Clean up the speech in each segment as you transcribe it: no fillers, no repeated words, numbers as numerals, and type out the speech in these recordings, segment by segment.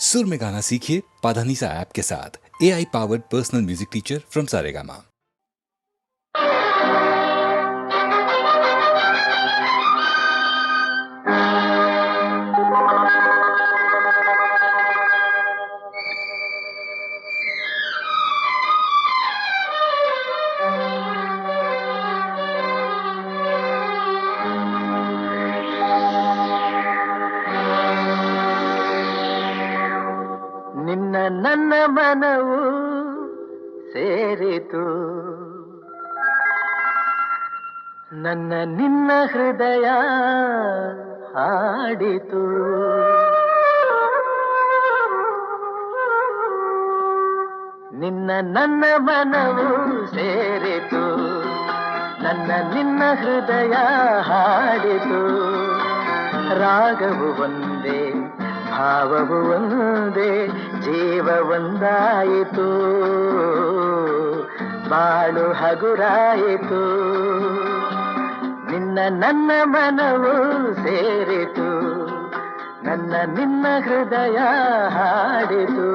सुर में गाना सीखिए पाधानीसा ऐप के साथ। AI powered personal music teacher from Saregama. ನಿನ್ನ ನನ್ನ ಮನವು ಸೇರಿತು, ನನ್ನ ನಿನ್ನ ಹೃದಯ ಹಾಡಿತು. ನಿನ್ನ ನನ್ನ ಮನವು ಸೇರಿತು, ನನ್ನ ನಿನ್ನ ಹೃದಯ ಹಾಡಿತು. ರಾಗವು ಒಂದೇ, ಭಾವವು ಒಂದೇ, ಜೀವ ಒಂದಾಯಿತು, ಬಾಳು ಹಗುರಾಯಿತು. ನಿನ್ನ ನನ್ನ ಮನವು ಸೇರಿತು, ನನ್ನ ನಿನ್ನ ಹೃದಯ ಹಾಡಿತು.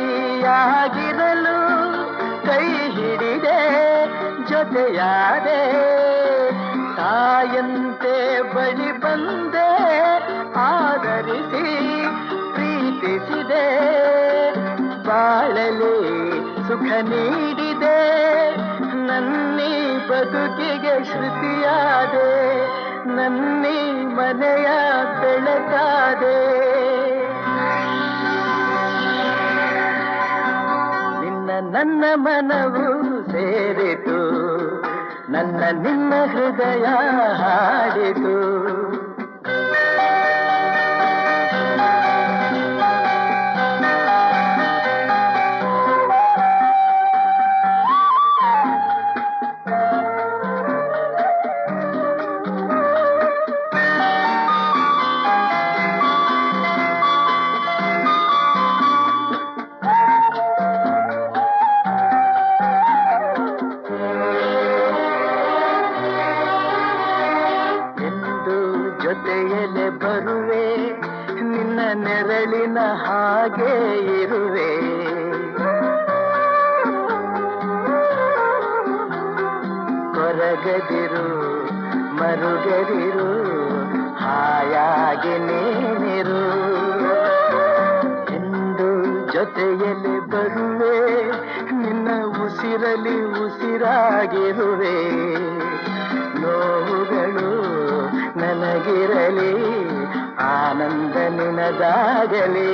ಏಕಾಂಗಿಯಾಗಿರಲು ಕೈ ಹಿಡಿದೆ, ಜೊತೆಯಾದೆ, ತಾಯಂತೆ ಬಳಿ ಬಂದೆ, ಆದರಿಸಿ ಪ್ರೀತಿಸಿದೆ. ಬಾಳಲಿ ಸುಖ ನೀಡಿದೆ, ನನ್ನೀ ಬದುಕಿಗೆ ಶ್ರುತಿಯಾದೆ, ನನ್ನೀ ಮನೆಯ ಬೆಳಕಾದೆ. ನನ್ನ ಮನವು ಸೇರಿತು, ನನ್ನ ನಿನ್ನ ಹೃದಯ ಹಾಡಿತು. ಜೊತೆಯಲೆ ಬರುವೆ, ನಿನ್ನ ನೆರಳಿನ ಹಾಗೆ ಇರುವೆ. ಕೊರಗದಿರು ಮರುಗದಿರು, ಹಾಯಾಗಿ ನೀನಿರು. ಎಂದು ಜೊತೆಯಲೆ ಬರುವೆ, ನಿನ್ನ ಉಸಿರಲಿ ಉಸಿರಾಗಿರುವೆ. ನೋವುಗಳು ನನಗಿರಲಿ, ಆನಂದ ನಿನದಾಗಲಿ.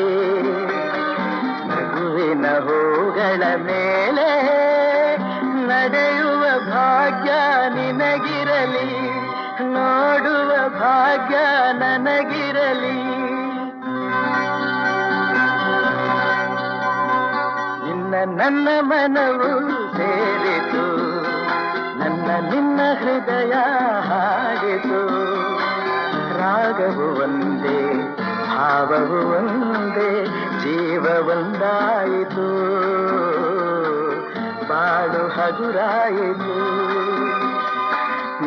ನಗುವಿನ ಹೂಗಳ ಮೇಲೆ ನಡೆಯುವ ಭಾಗ್ಯ ನಿನಗಿರಲಿ, ನೋಡುವ ಭಾಗ್ಯ ನನಗಿರಲಿ. ನಿನ್ನ ನನ್ನ ಮನವು ಸೇರಿತು, ನನ್ನ ನಿನ್ನ ಹೃದಯ ಹಾಡಿತು. ರಾಗವು ಒಂದೇ, ಭಾವವು ಒಂದೇ, ಜೀವ ಒಂದಾಯಿತು, ಬಾಳು ಹಗುರಾಯಿತು.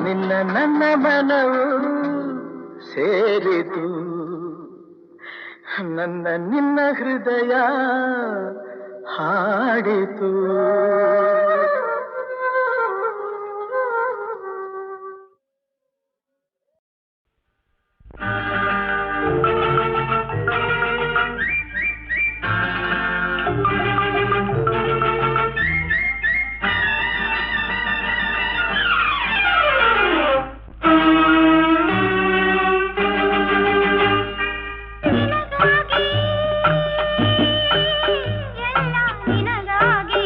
ನಿನ್ನ ನನ್ನ ಮನವು ಸೇರಿತು, ನನ್ನ ನಿನ್ನ ಹೃದಯ ಹಾಡಿತು. ನಿನಗಾಗಿ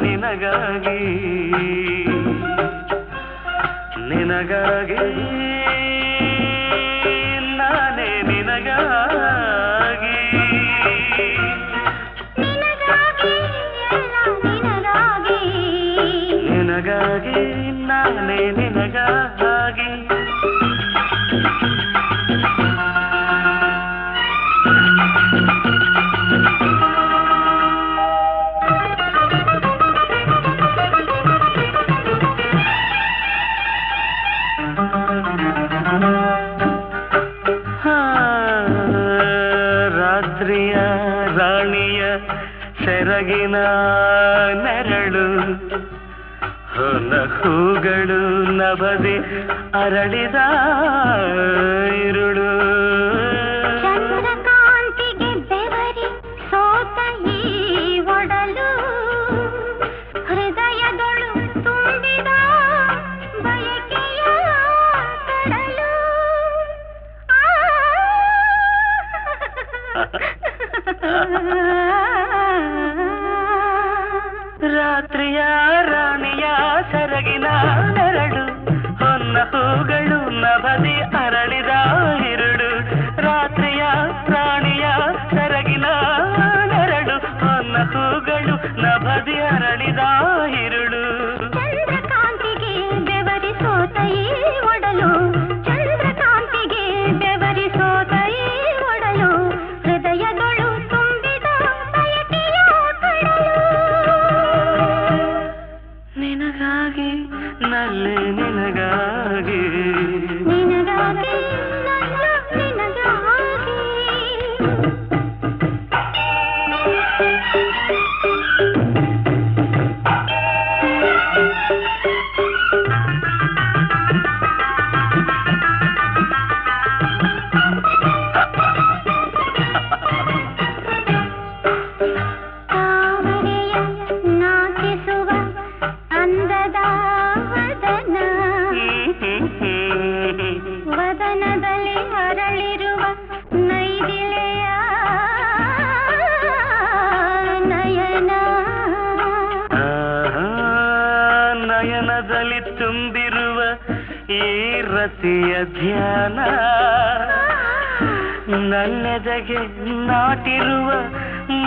ನಿನಗಾಗಿ ನಿನಗಾಗಿ ನಾನೇ ನಿನಗಾಗಿ ನಿನಗಾಗಿ ನಾನೇ ನಿನಗಾಗಿ ರಾತ್ರಿಯ ರಾಣಿಯ ಸೆರಗಿನ ನೆರಳು ಹೊಲ ಹೂಗಳು ನಭದಿ ಅರಳಿದ ಇರುಳು ಚಂದ್ರಕಾಂತಿಗೆ ಬೆವರಿ ಸೋತ ಈ ಒಡಲು ಹೃದಯದೊಳು ತುಂಬಿದ ಬಯಕೆಯ ಕಡಲು ರಾತ್ರಿಯ ರಾಣಿಯ ಸೆರಗಿನ ನೆರಳು ಹೊನ್ನ ಹೂಗಳು ನಭದಿ ಅರಳಿದ ಇರುಳು ರಾತ್ರಿಯ ರಾಣಿಯ ಸೆರಗಿನ ನೆರಳು ಹೊನ್ನ ಹೂಗಳು ನಭದಿ ಅರಳಿದ ಇರುಳು ಚಂದ್ರಕಾಂತಿಗೆ ಬೆವರಿ ಸೋತ ಈ ಒಡಲು ಚಂದ್ರಕಾಂತಿಗೆ ಬೆವರಿ ಸೋತ ಈ ಒಡಲು ಹೃದಯದೊಳು ತುಂಬಿದ ಬಯಕೆಯ ಕಡಲು ನಿನಗಾಗಿ ನಲ್ಲೆ ನಿನಗಾಗಿ ನಿನಗಾಗಿ ನನ್ನ ನಿನಗಾಗಿ ತಾವರೆಯ ನಾಚಿಸುವ ಅಂದದ ವದನ ವದನದಲ್ಲಿ ಅರಳಿರುವ ನೈದಿಲೆಯ ನಯನ ನಯನದಲ್ಲಿ ತುಂಬಿರುವ ಈ ರತಿಯ ಧ್ಯಾನ ನನ್ನೆದೆಗೆ ನಾಟಿರುವ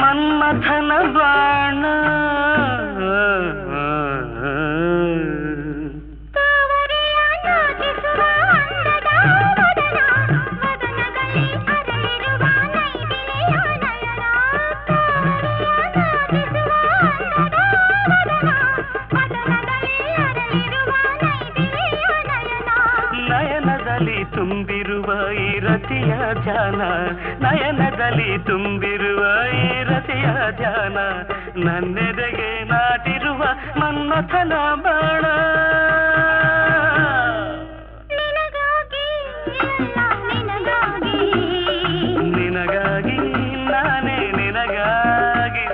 ಮನ್ಮಥನ ಬಾಣ ತಾವರೆಯ ನಾಚಿಸುವ ಅಂದದ ವದನ ವದನದಲ್ಲಿ ಅರಳಿರುವ ನೈದಿಲೆಯ ನಯನ ತಾವರೆಯ ನಾಚಿಸುವ ಅಂದದ ವದನ ವದನದಲ್ಲಿ ಅರಳಿರುವ ನೈದಿಲೆಯ ನಯನ ನಯನದಲ್ಲಿ ತುಂಬಿರುವ ಈ ರತಿಯ ಧ್ಯಾನ ನಯನದಲ್ಲಿ ತುಂಬಿರುವ ಈ ರತಿಯ ಧ್ಯಾನ ನನ್ನೆದೆಗೆ ನಾಟಿರುವ ಮನ್ಮಥನ ಬಾಣ ನಿನಗಾಗಿ ಎಲ್ಲ ನಿನಗಾಗಿ ನಿನಗಾಗಿ ನಾನೇ ನಿನಗಾಗಿ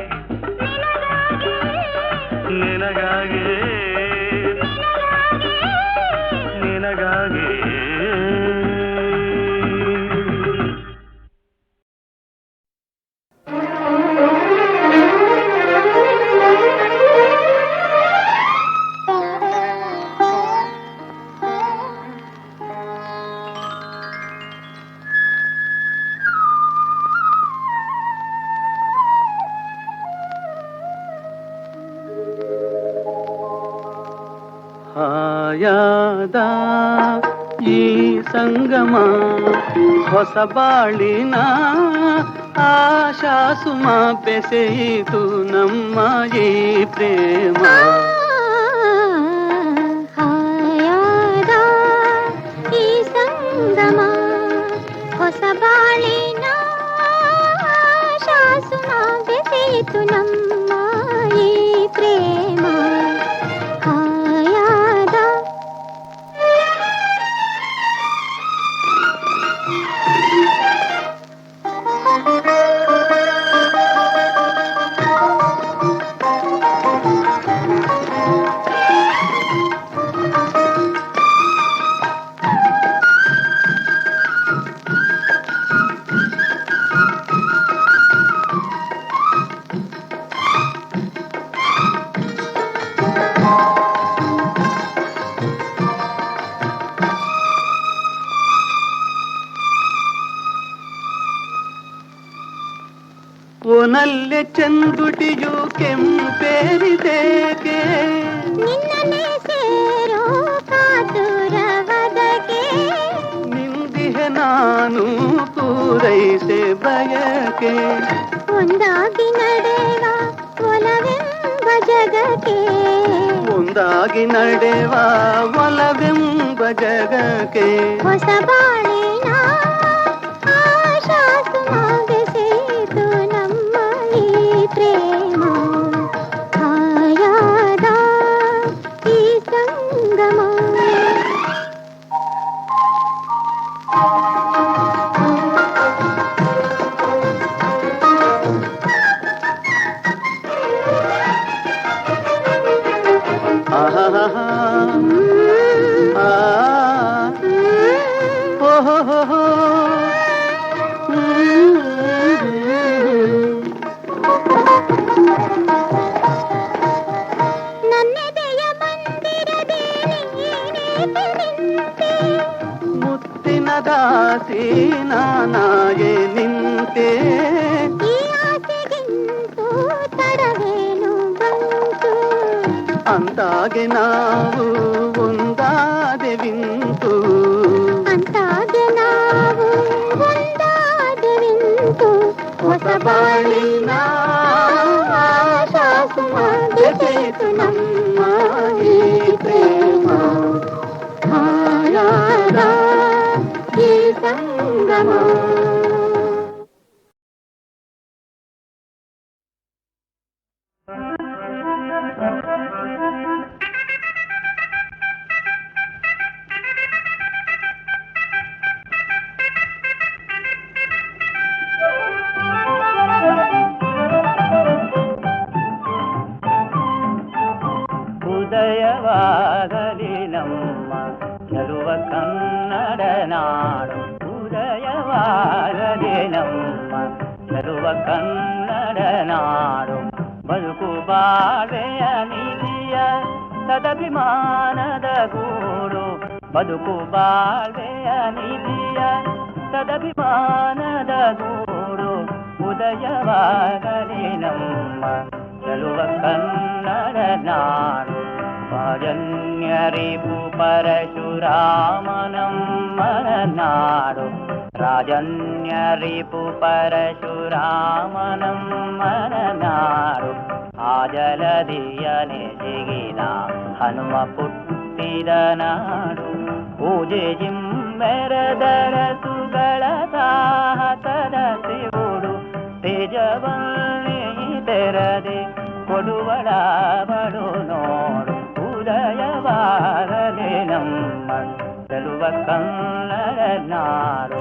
ನಿನಗಾಗಿ ನಿನಗಾಗಿ ನಿನಗಾಗಿ ಹಾಯಾದ ಈ ಸಂಗಮ ಹೊಸ ಬಾಳಿನ ಆಶಾಸುಮ ಬೆಸೆಯಿತು ನಮ್ಮ ಈ ಪ್ರೇಮ ಹಾಯಾದ ಈ ಸಂಗಮ ಹೊಸ ಬಾಳಿನ ಶಾಸುಮ ಬೆಸೆಯಿತು ನಮ್ಮ ಈ ಪ್ರೇಮ ಹಾಯಾದ ಚೆಂದುಟಿಯು ಕೆಂಪೇರಿದೇಕೆ ನಿನ್ನನೆ ಸೇರೋ ಕಾತುರವದಗೆ ನಿಂದಿಹೆ ನಾನು ಪೂರೈಸೆ ಬಯಕೆ ಒಂದಾಗಿ ನಡೆವ ಒಲವೆಂಬ ಜಗಕ್ಕೆ ಒಂದಾಗಿ ನಡೆವ ಒಲವೆಂಬ ಜಗಕ್ಕೆ ಹೊಸ ಬಾಳಿನ ಆಶಾ ಸುಮಗಸೆಯಿತು ನಮ್ಮ ಈ ಪ್ರೇಮ ಹಾಯಾದ ಈ ಸಂಗಮ ಆಹಾ ಆ ಓಹೋ ನನ್ನೆದೆಯ ಮಂದಿರದೇ ನೀನೇಕೆ ನಿಂತೆ ಮುತ್ತಿನ ದಾಸಿ ನಾನಾಯೆ ನಿಂತೆ ಈ ಆಸೆಗಿಂತೂ ತಡವೇನು ಬಂತು ಅಂತಾಗೆ ನಾವು ಒಂದಾದೆವಿಂತು ಅಂತಾಗೆ ನಾವು ಒಂದಾದೆವಿಂತು ಹೊಸ ಬಾಳಿನ ಆಶಾ ಸುಮಗಸೆಯಿತು ನಮ್ಮ ಈ ಪ್ರೇಮ ಹಾಯಾದ ಈ ಸಂಗಮ ಉದಯವಾಗಲಿ ನಮ್ಮ ಗೆಲುವ ಕನ್ನಡ ನಾಡು ಉದಯವಾಗಲಿ ನಮ್ಮ ಗೆಲುವ ಕನ್ನಡ ನಾಡು ಬದುಕು ಬಾಳ್ವೆಯ ನೀತಿಯ ಸದಭಿಮಾನದ ಗೂಡು ಬದುಕು ಬಾಳ್ವೆಯ ನೀತಿಯ ಸದಭಿಮಾನದ ಗೂಡು ಉದಯವಾಗಲಿ ನಮ್ಮ ಗೆಲುವ ಕನ್ನಡ ನಾಡು ರಾಜನ್ಯರಿಪು ಪರಶುರಾಮನಮ್ಮನ ನಾಡು ರಾಜನ್ಯರಿಪು ಪರಶುರಾಮನಮ್ಮನ ನಾಡು ಆ ಜಲದಿಯನೆ ಜಿಗಿದ ಹನುಮ ಪುಟ್ಟಿದ ನಾಡು ಪೂಜೆ ಜಿಮ್ಮೆರದರಸುಗಳ ಸಾಹಸದ ಶಿವುಡು ತೇಜವನ್ನೇ ತೆರದೆ ಕೊಡುವಳ ಬಡು ನೋಡು ಉದಯವಾಗಲಿ ನಮ್ಮ ಗೆಲುವ ಕನ್ನಡ ನಾಡು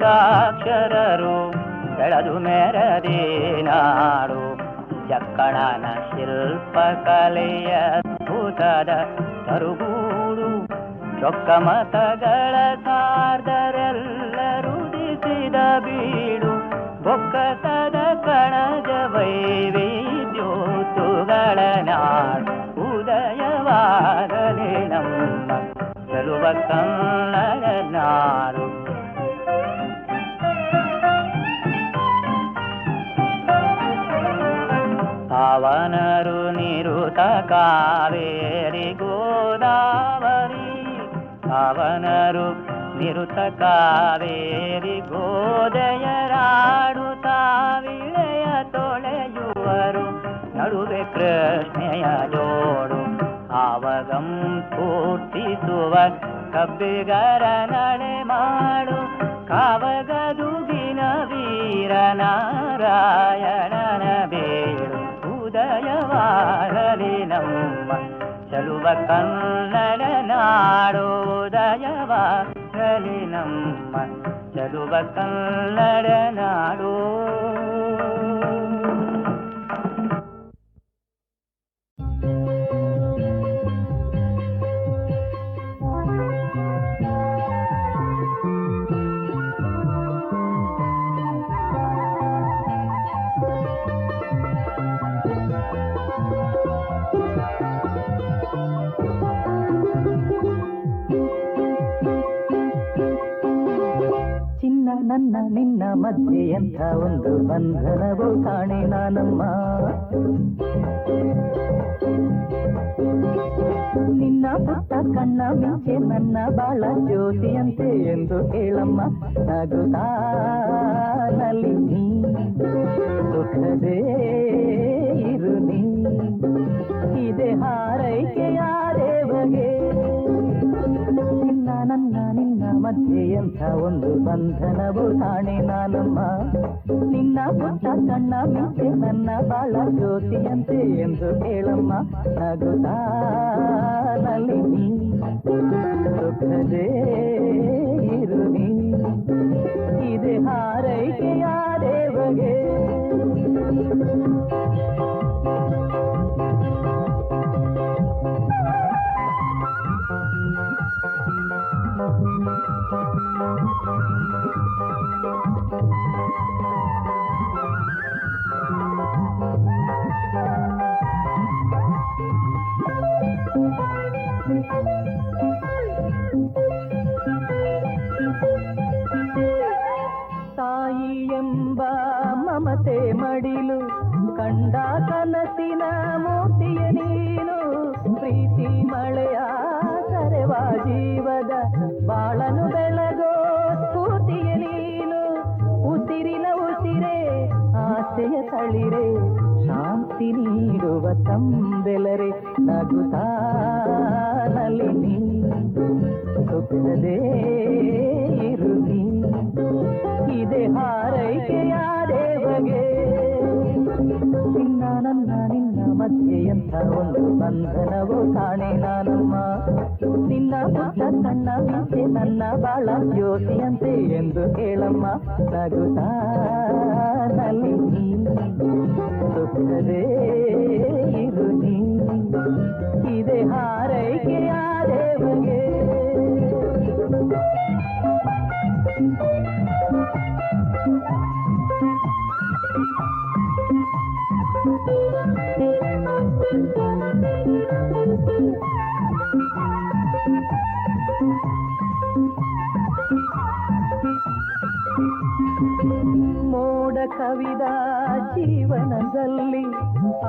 ಲೆಕ್ಕಿಗಮಿತಾಕ್ಷರರು ಬೆಳೆದು ಮೆರದಿ ನಾಡು ಜಕ್ಕಣನ ಶಿಲ್ಪಕಲೆಯ ಅದ್ಭುತದ ತರುಗೂಡು ಚೊಕ್ಕ ಮತಗಳ ಸಾರ್ಧರೆಲ್ಲರೂ ದಿಸಿದ ಬೀಡು ಬೊಕ್ಕಸದ ಕಣಜ ವೈವಿಧ್ಯೋತುಗಳ ನಾಡು ಉದಯವಾಗಲಿ ನಮ್ಮ ಗೆಲುವ ಕನ್ನಡ ನಾಡು ಪಾವನರು ನಿರುತ ಕಾವೇರಿ ಗೋದಾವರಿ ಪಾವನರು ನಿರುತ ಕಾವೇರಿ ಗೋದಯರಾಡುತ್ತಾ ವಿಳೆಯ ತೊಳೆಯುವರು ನಡುವೆ ಕೃಷ್ಣೆಯ ಜೋಡು ಆವಗಂ ಸ್ಫೂರ್ತಿಸುವ ಕಬ್ಬಿಗರ ನಡೆ ಮಾಡು ಕಾವಗದುಗಿನ ವೀರ ನಾರಾಯಣನ ಬೇಡು ಉದಯವಾಗಲಿ ನಮ್ಮ ಚಲುವ ಕನ್ನಡ ನಾಡು ಉದಯವಾಗಲಿ ನಮ್ಮ ಚಲುವ ಕನ್ನಡ ನಾಡು ನನ್ನ ಮಧ್ಯೆ ಎಂಥ ಒಂದು ಬಂಧನವೋ ಕಾಣೆ ನಾನಮ್ಮ. ನಿನ್ನ ಪುಟ್ಟ ಕಣ್ಣ ಮಿಂಚೆ ನನ್ನ ಬಾಳ ಜ್ಯೋತಿಯಂತೆ ಎಂದು ಹೇಳಮ್ಮ. ನಗುತ್ತಾನಲ್ಲಿ ನೀ ಸುಖದೇ ಇರು ನೀ, ಇದೆ ಹಾರೈಕೆಯ ದೇವಗೆ. ನಿನ್ನ ಮಧ್ಯೆ ಎಂಥ ಒಂದು ಬಂಧನವೋ ಕಾಣೆ ನಾನಮ್ಮ. ನಿನ್ನ ಪುಟ್ಟ ಕಣ್ಣ ಮಿಂಚೆ ನನ್ನ ಬಾಳ ಜ್ಯೋತಿಯಂತೆ ಎಂದು ಹೇಳಮ್ಮ. ನಗುತ್ತಾನಲ್ಲಿ ನೀ ಸುಖದೇ ಇರು ನೀ, ಇದೆ ಹಾರೈಕೆಯ ದೇವಗೆ. ತಾಯಿ ಎಂಬ ಮಮತೆ ಮಡಿಲು ಕಂಡ ಕನಸಿನ ಮೂರ್ತಿಯ ನೀನು. ಪ್ರೀತಿ ಮಳೆಯ ಕರೆವ ಜೀವದ ಬಾಳನು ಬೆಳಗೋ ಸ್ಫೂರ್ತಿಯ ನೀನು. ಉಸಿರಿನ ಉಸಿರೇ ಆಸೆಯ ತಳಿರೆ ಶಾಂತಿ ನೀಡುವ ತಂದೆಲರೆ. ನಗುತ್ತಾನಲ್ಲಿ ನೀ ಸುಖದೇ ಇರು ನೀ, ಇದೆ ಹಾರೈಕೆಯ ದೇವಗೆ. ನಿನ್ನ ಮಧ್ಯೆ ಎಂಥ ಒಂದು ಬಂಧನವೋ ಕಾಣೆ ನಾನಮ್ಮ. ನಿನ್ನ ಪುಟ್ಟ ಕಣ್ಣ ಮಿಂಚೆ ನನ್ನ ಬಾಳ ಜ್ಯೋತಿಯಂತೆ ಎಂದು ಹೇಳಮ್ಮ. ನಗುತ್ತಾನಲ್ಲಿ ನೀ ಸುಖದೇ ಇರು ನೀ, ಇದೆ ಹಾರೈಕೆಯ ದೇವಗೆ. ಮೋಡ ಕವಿದ ಜೀವನದಲ್ಲಿ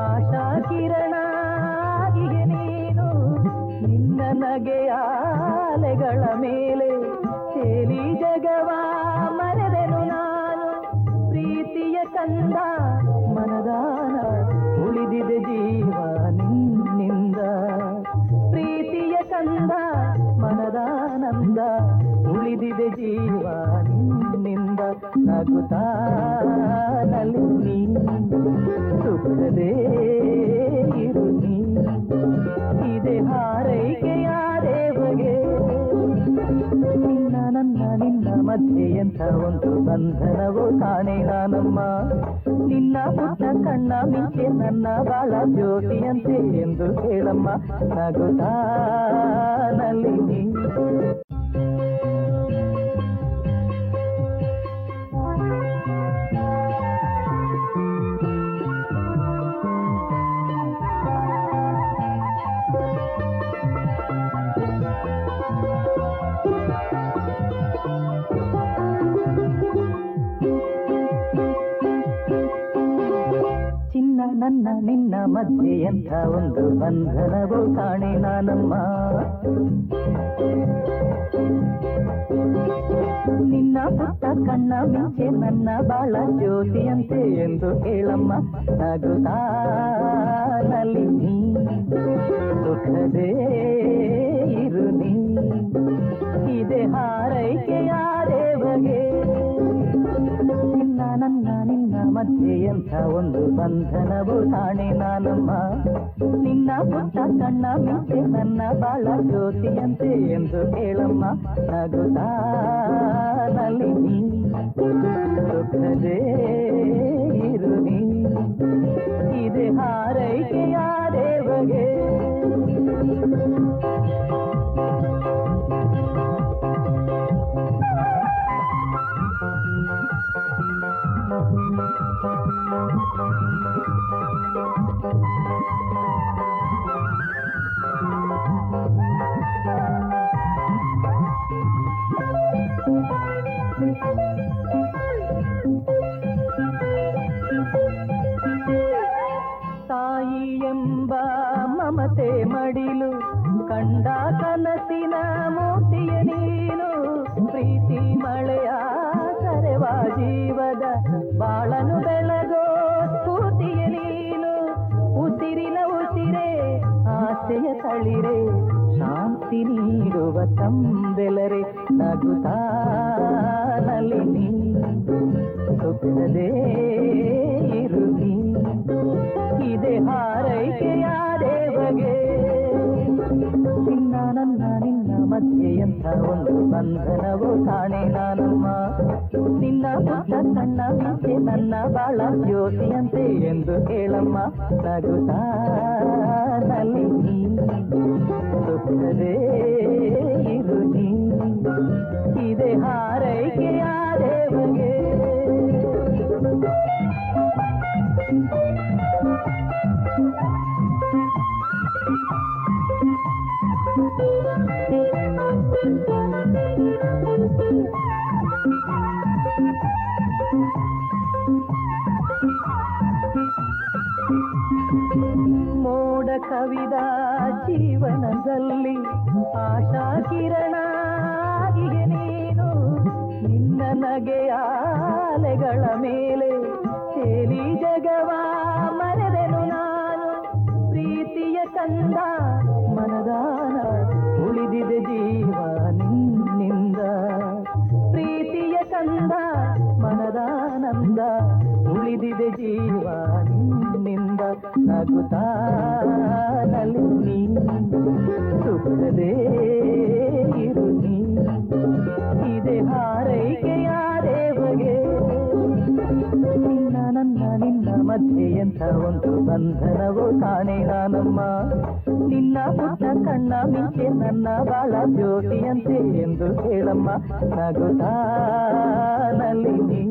ಆಶಾ ಕಿರಣ ಆಗಿದೆ ನೀನು. ನಿನ್ನ ನಗೆಯ ಅಲೆಗಳ ಮೇಲೆ ತೇಲಿ ಜಗವ ಮರೆದೆನು ನಾನು. ಪ್ರೀತಿಯ ಕಂದ ಮನದಾನ ಉಳಿದಿದೆ ಜೀವ ನಿನ್ನಿಂದ. ಪ್ರೀತಿಯ ಕಂದ ಮನದಾನಂದ ಉಳಿದಿದೆ ಜೀವ ನಿನ್ನಿಂದ. ನಗುತ್ತಾನಲ್ಲಿ ನೀ ಸುಖದೇ ಇರು ನೀ, ಇದೆ ಹಾರೈಕೆಯ ದೇವಗೆ. ನಿನ್ನ ಮಧ್ಯೆ ಎಂಥ ಒಂದು ಬಂಧನವೋ ಕಾಣೆ ನಾನಮ್ಮ. ನಿನ್ನ ಪುಟ್ಟ ಕಣ್ಣ ಮಿಂಚೆ ನನ್ನ ಬಾಳ ಜ್ಯೋತಿಯಂತೆ ಎಂದು ಹೇಳಮ್ಮ. ನಗುತ್ತಾನಲ್ಲಿ ನೀ ನಿನ್ನ ಮಧ್ಯೆ ಎಂಥ ಒಂದು ಬಂಧನವೋ ಕಾಣೆ ನಾನಮ್ಮ. ನಿನ್ನ ಪುಟ್ಟ ಕಣ್ಣ ಮಿಂಚೆ ನನ್ನ ಬಾಳ ಜ್ಯೋತಿಯಂತೆ ಎಂದು ಹೇಳಮ್ಮ. ನಗುತ್ತಾನಲ್ಲಿ ನೀ ಸುಖದೇ ಇರು ನೀ, ಇದೆ ಹಾರೈಕೆಯ ದೇವಗೆ. ನಿನ್ನ ಮಧ್ಯೆ ಎಂಥ ಒಂದು ಬಂಧನವೋ ಕಾಣೆ ನಾನಮ್ಮ. ನಿನ್ನ ಪುಟ್ಟ ಕಣ್ಣ ಮಿಂಚೆ ನನ್ನ ಬಾಳ ಜ್ಯೋತಿಯಂತೆ ಎಂದು ಹೇಳಮ್ಮ. ನಗುತ್ತಾನಲ್ಲಿ ನೀ ಸುಖದೇ ಇರು ನೀ, ಇದೆ ಹಾರೈಕೆಯ ದೇವಗೆ. ಬಾಳಿರೆ ಶಾಂತಿ ನೀಡುವ ತಂದೆಲರೆ ನಗುತ್ತಾ ನಲಿನಿ ಸುಖದೇ ಇರು ನೀ ಇದೆ ಹಾರೈಕೆಯ ದೇವಗೆ ನಿನ್ನ ಮಧ್ಯೆ ಎಂಥ ಒಂದು ಬಂಧನವೋ ಕಾಣೆ ನಾನಮ್ಮ ನಿನ್ನ ಪುಟ್ಟ ಸಣ್ಣ ಮಿಂಚೆ ನನ್ನ ಬಾಳ ಜ್ಯೋತಿಯಂತೆ ಎಂದು ಹೇಳಮ್ಮ ನಗುತ್ತಾ ನಲಿನಿ ಸುಖದೇ ಇರು ನೀ ಇದೆ ಹಾರೈಕೆಯ ದೇವಗೆ ಮೋಡ ಕವಿದ ಜೀವನದಲ್ಲಿ ಆಶಾ ಕಿರಣ ಆಗಿಗೆ ನೀನು ನಿನ್ನ ನಗೆಯ ಅಲೆಗಳ ಮೇಲೆ ತೇಲಿ ಜಗವ ಮರೆದೆನು ನಾನು ಪ್ರೀತಿಯ ಕಂದ ಮನದಾನ ಉಳಿದಿದೆ ಜೀವ ನಿನ್ನಿಂದ ಪ್ರೀತಿಯ ಕಂದ ಮನದಾನಂದ ಉಳಿದಿದೆ ಜೀವ ನಿನ್ನಿಂದ ನಗುತ್ತಾ ನಲಿನಿ ಸುಖದೇ ಇರು ನೀ ಇದೆ ಹಾರೈಕೆಯ ದೇವಗೆ ನಿನ್ನ ಮಧ್ಯೆ ಎಂಥ ಒಂದು ಬಂಧನವೋ ಕಾಣೆ ನಾನಮ್ಮ ನಿನ್ನ ಪುಟ್ಟ ಕಣ್ಣ ಮಿಂಚೆ ನನ್ನ ಬಾಳ ಜ್ಯೋತಿಯಂತೆ ಎಂದು ಹೇಳಮ್ಮ ನಗುತ್ತಾ ನಲಿನಿ